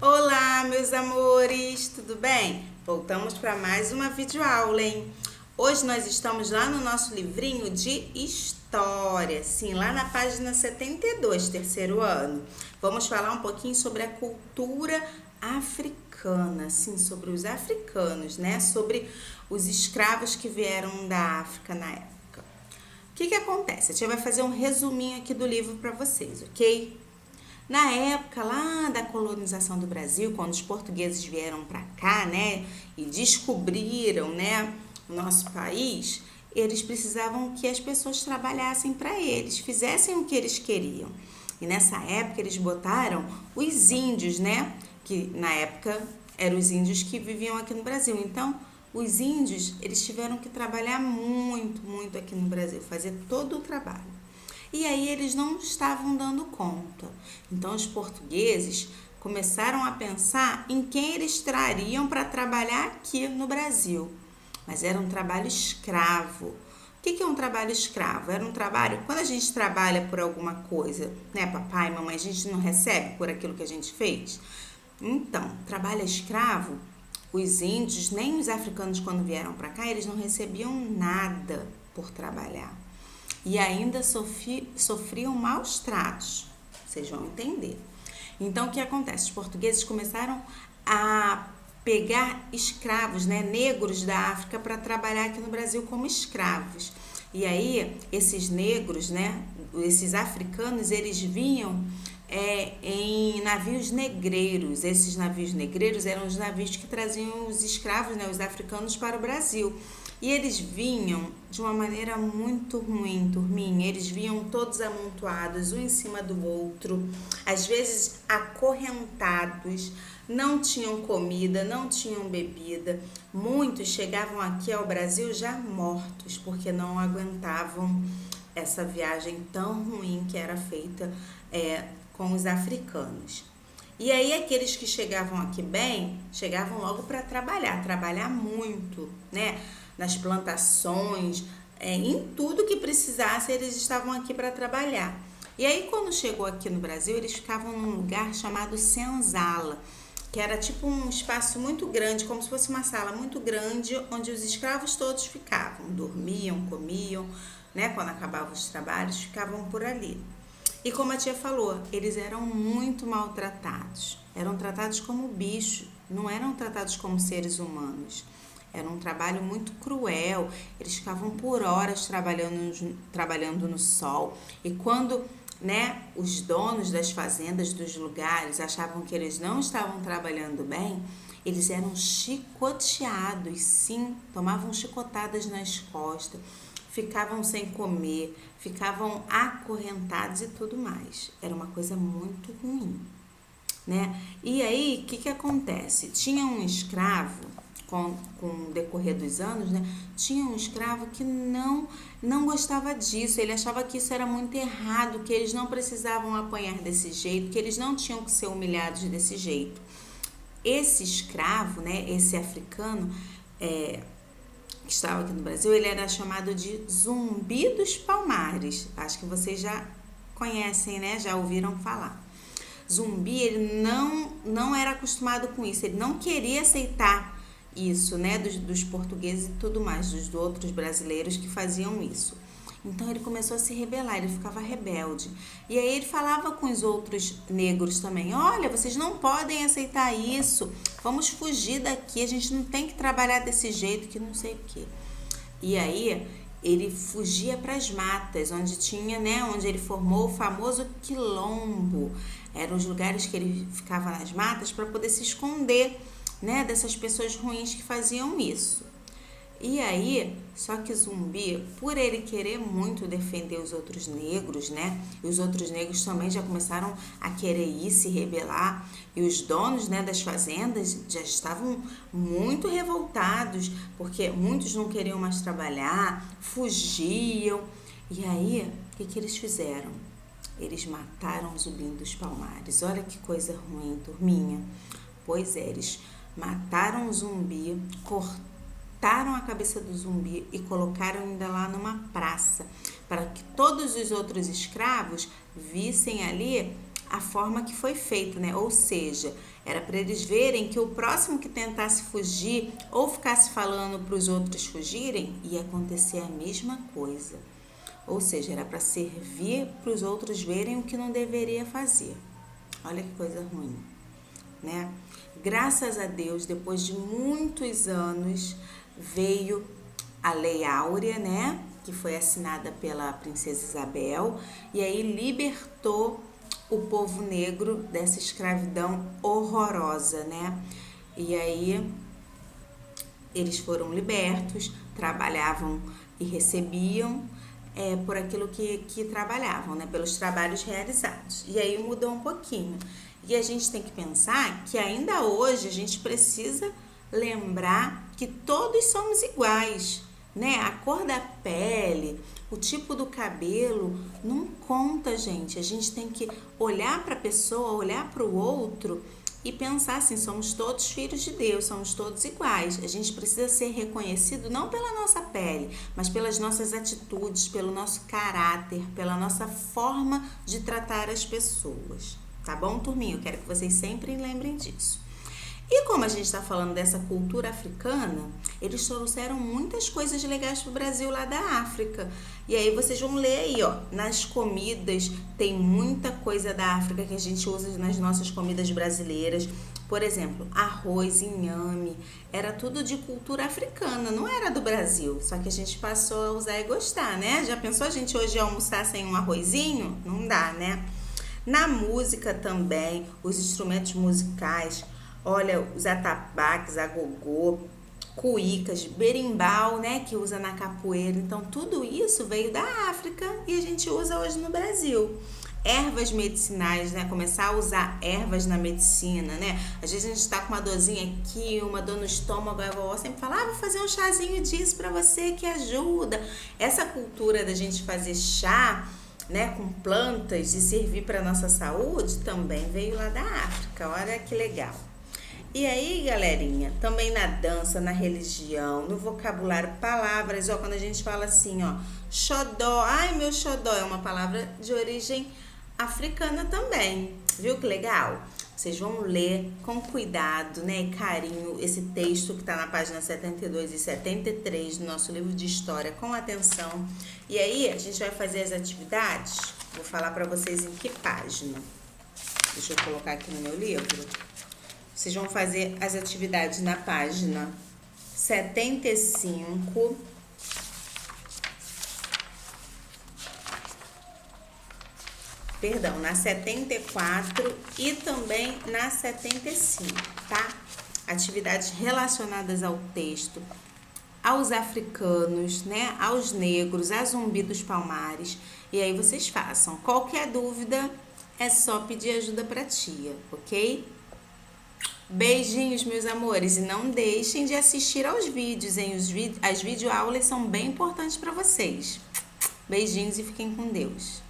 Olá, meus amores, tudo bem? Voltamos para mais uma videoaula, hein? Hoje nós estamos lá no nosso livrinho de História, sim, lá na página 72, terceiro ano. Vamos falar um pouquinho sobre a cultura africana, sim, sobre os africanos, né? Sobre os escravos que vieram da África na época. O que acontece? A gente vai fazer um resuminho aqui do livro para vocês, ok? Na época lá da colonização do Brasil, quando os portugueses vieram para cá, né, e descobriram, né, o nosso país, eles precisavam que as pessoas trabalhassem para eles, fizessem o que eles queriam. E nessa época eles botaram os índios, né, que na época eram os índios que viviam aqui no Brasil. Então, os índios, eles tiveram que trabalhar muito aqui no Brasil, fazer todo o trabalho. E aí eles não estavam dando conta. Então os portugueses começaram a pensar em quem eles trariam para trabalhar aqui no Brasil. Mas era um trabalho escravo. O que é um trabalho escravo? Era um trabalho, quando a gente trabalha por alguma coisa, né, papai, mamãe, a gente não recebe por aquilo que a gente fez? Então, trabalho escravo, os índios, nem os africanos quando vieram para cá, eles não recebiam nada por trabalhar. E ainda sofriam maus tratos, vocês vão entender. Então, o que acontece? Os portugueses começaram a pegar escravos, né, negros da África para trabalhar aqui no Brasil como escravos. E aí, esses negros, né, esses africanos, eles vinham em navios negreiros. Esses navios negreiros eram os navios que traziam os escravos, né, os africanos, para o Brasil. E eles vinham de uma maneira muito ruim, turminha. Eles vinham todos amontoados, um em cima do outro, às vezes acorrentados, não tinham comida, não tinham bebida. Muitos chegavam aqui ao Brasil já mortos, porque não aguentavam essa viagem tão ruim que era feita com os africanos. E aí aqueles que chegavam aqui bem, chegavam logo para trabalhar muito, né? Nas plantações, em tudo que precisasse, eles estavam aqui para trabalhar. E aí, quando chegou aqui no Brasil, eles ficavam num lugar chamado senzala, que era tipo um espaço muito grande, como se fosse uma sala muito grande, onde os escravos todos ficavam, dormiam, comiam, né? Quando acabavam os trabalhos, ficavam por ali. E como a tia falou, eles eram muito maltratados, eram tratados como bichos, não eram tratados como seres humanos. Era um trabalho muito cruel, eles ficavam por horas trabalhando no sol. E quando, né, os donos das fazendas, dos lugares, achavam que eles não estavam trabalhando bem, eles eram chicoteados, sim, tomavam chicotadas nas costas, ficavam sem comer, ficavam acorrentados e tudo mais. Era uma coisa muito ruim, né? E aí, o que acontece? Tinha um escravo, com o decorrer dos anos, né, tinha um escravo que não gostava disso, ele achava que isso era muito errado, que eles não precisavam apanhar desse jeito, que eles não tinham que ser humilhados desse jeito. Esse escravo, né, esse africano que estava aqui no Brasil, ele era chamado de Zumbi dos Palmares. Acho que vocês já conhecem, né, já ouviram falar. Zumbi, ele não era acostumado com isso, ele não queria aceitar isso, né, dos portugueses e tudo mais, dos outros brasileiros que faziam isso. Então ele começou a se rebelar, ele ficava rebelde. E aí ele falava com os outros negros também: olha, vocês não podem aceitar isso, vamos fugir daqui, a gente não tem que trabalhar desse jeito, que não sei o quê. E aí ele fugia para as matas, onde tinha, né, onde ele formou o famoso quilombo. Eram os lugares que ele ficava nas matas para poder se esconder, né, dessas pessoas ruins que faziam isso. E aí, só que Zumbi, por ele querer muito defender os outros negros, né, e os outros negros também já começaram a querer ir se rebelar, e os donos, né, das fazendas já estavam muito revoltados, porque muitos não queriam mais trabalhar, fugiam. E aí, o que eles fizeram? Eles mataram o Zumbi dos Palmares. Olha que coisa ruim, turminha. Pois é, eles mataram o Zumbi, cortaram a cabeça do Zumbi e colocaram ainda lá numa praça, para que todos os outros escravos vissem ali a forma que foi feito, né? Ou seja, era para eles verem que o próximo que tentasse fugir ou ficasse falando para os outros fugirem, ia acontecer a mesma coisa. Ou seja, era para servir para os outros verem o que não deveria fazer. Olha que coisa ruim, né? Graças a Deus, depois de muitos anos, veio a Lei Áurea, né? Que foi assinada pela Princesa Isabel, e aí libertou o povo negro dessa escravidão horrorosa, né? E aí eles foram libertos, trabalhavam e recebiam por aquilo que trabalhavam, né? Pelos trabalhos realizados. E aí mudou um pouquinho. E a gente tem que pensar que ainda hoje a gente precisa lembrar que todos somos iguais, né? A cor da pele, o tipo do cabelo não conta, gente. A gente tem que olhar para a pessoa, olhar para o outro e pensar assim, somos todos filhos de Deus, somos todos iguais. A gente precisa ser reconhecido não pela nossa pele, mas pelas nossas atitudes, pelo nosso caráter, pela nossa forma de tratar as pessoas. Tá bom, turminha? Eu quero que vocês sempre lembrem disso. E como a gente está falando dessa cultura africana, eles trouxeram muitas coisas legais para o Brasil lá da África. E aí vocês vão ler aí, ó, nas comidas tem muita coisa da África que a gente usa nas nossas comidas brasileiras. Por exemplo, arroz, inhame, era tudo de cultura africana, não era do Brasil. Só que a gente passou a usar e gostar, né? Já pensou a gente hoje almoçar sem um arrozinho? Não dá, né? Na música também, os instrumentos musicais, olha, os atabaques, agogô, cuícas, berimbau, né, que usa na capoeira. Então, tudo isso veio da África e a gente usa hoje no Brasil. Ervas medicinais, né, começar a usar ervas na medicina, né. Às vezes a gente tá com uma dorzinha aqui, uma dor no estômago, a vovó sempre fala, vou fazer um chazinho disso pra você que ajuda. Essa cultura da gente fazer chá, né, com plantas e servir para nossa saúde também veio lá da África. Olha que legal. E aí, galerinha, também na dança, na religião, no vocabulário, palavras, ó, quando a gente fala assim, ó, xodó, ai meu xodó, é uma palavra de origem africana também, viu que legal? Vocês vão ler com cuidado, né, e carinho esse texto que tá na página 72 e 73 do nosso livro de história, com atenção. E aí, a gente vai fazer as atividades, vou falar pra vocês em que página. Deixa eu colocar aqui no meu livro. Vocês vão fazer as atividades na página 75, na 74 e também na 75, tá? Atividades relacionadas ao texto, aos africanos, né? Aos negros, a Zumbi dos Palmares. E aí vocês façam. Qualquer dúvida é só pedir ajuda pra tia, ok? Beijinhos, meus amores, e não deixem de assistir aos vídeos, hein? As videoaulas são bem importantes para vocês. Beijinhos e fiquem com Deus.